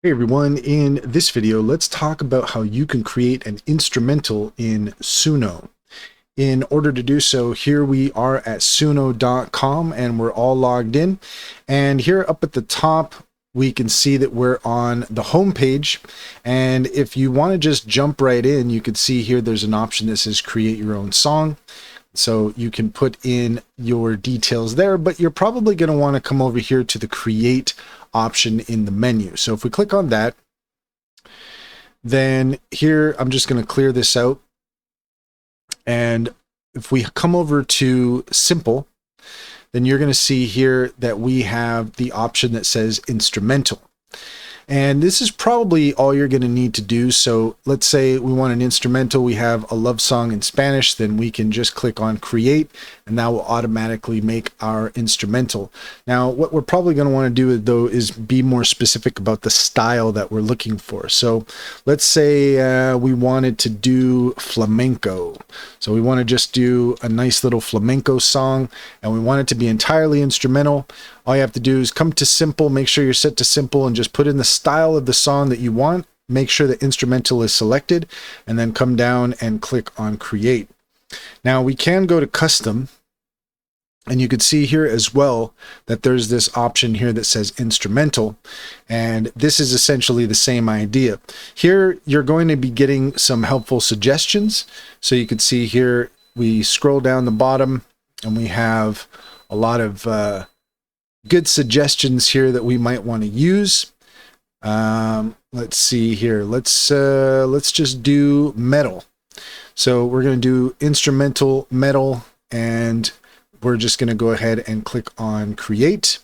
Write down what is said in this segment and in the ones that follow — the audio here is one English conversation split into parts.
Hey everyone, in this video, let's talk about how you can create an instrumental in Suno. In order to do so, here we are at suno.com and we're all logged in. And here up at the top, we can see that we're on the home page. And if you want to just jump right in, you can see here there's an option that says create your own song. So you can put in your details there, but you're probably going to want to come over here to the create option in the menu. So if we click on that, then here I'm just going to clear this out. And if we come over to simple, then you're going to see here that we have the option that says instrumental. And this is probably all you're going to need to do. So let's say we want an instrumental, we have a love song in Spanish, then we can just click on create and that will automatically make our instrumental. Now, what we're probably going to want to do though is be more specific about the style that we're looking for. So let's say we wanted to do flamenco. So we want to just do a nice little flamenco song and we want it to be entirely instrumental. All you have to do is come to simple, make sure you're set to simple and just put in the style of the song that you want. Make sure the instrumental is selected and then come down and click on create. Now we can go to custom and you can see here as well that there's this option here that says instrumental. And this is essentially the same idea. Here you're going to be getting some helpful suggestions. So you can see here, we scroll down the bottom and we have a lot of good suggestions here that we might want to use. Let's see here. Let's just do metal. So we're going to do instrumental metal and we're just going to go ahead and click on create.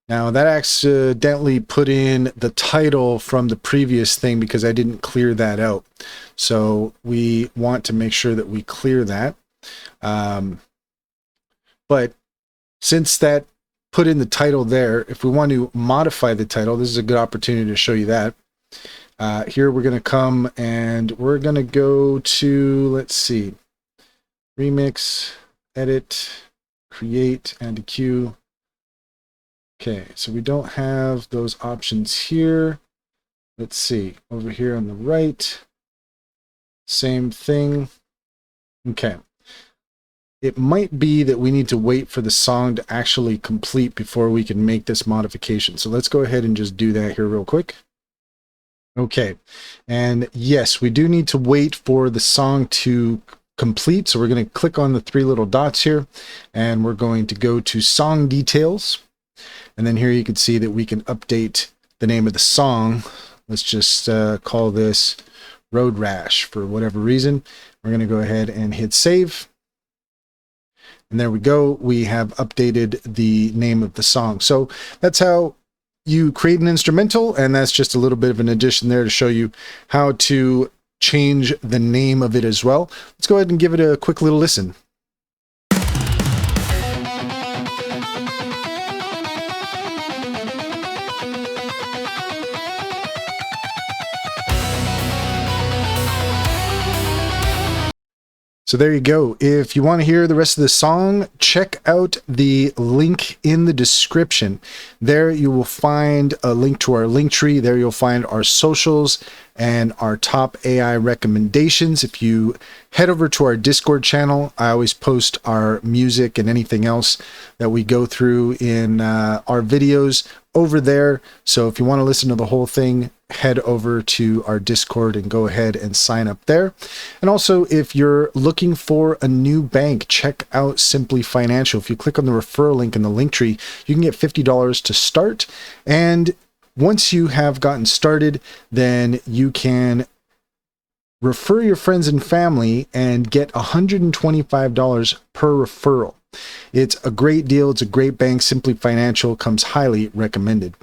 Now that accidentally put in the title from the previous thing because I didn't clear that out. So we want to make sure that we clear that. But since that put in the title there, if we want to modify the title, this is a good opportunity to show you that. Here we're going to come and we're going to go to, let's see, remix, edit, create, and a queue. Okay, so we don't have those options here. Let's see, over here on the right, same thing. Okay, it might be that we need to wait for the song to actually complete before we can make this modification. So let's go ahead and just do that here real quick. Okay, and yes, we do need to wait for the song to complete. So we're going to click on the three little dots here, and we're going to go to song details. And then here you can see that we can update the name of the song. Let's just call this Road Rash for whatever reason. We're going to go ahead and hit save. And there we go. We have updated the name of the song. So that's how you create an instrumental. And that's just a little bit of an addition there to show you how to change the name of it as well. Let's go ahead and give it a quick little listen. So there you go. If you want to hear the rest of the song, check out the link in the description. There you will find a link to our link tree. There you'll find our socials and our top AI recommendations. If you head over to our Discord channel, I always post our music and anything else that we go through in our videos over there. So if you want to listen to the whole thing, head over to our Discord and go ahead and sign up there. And also, if you're looking for a new bank, check out Simply Financial. If you click on the referral link in the link tree, you can get $50 to start. And once you have gotten started, then you can refer your friends and family and get $125 per referral. It's a great deal. It's a great bank. Simply Financial comes highly recommended.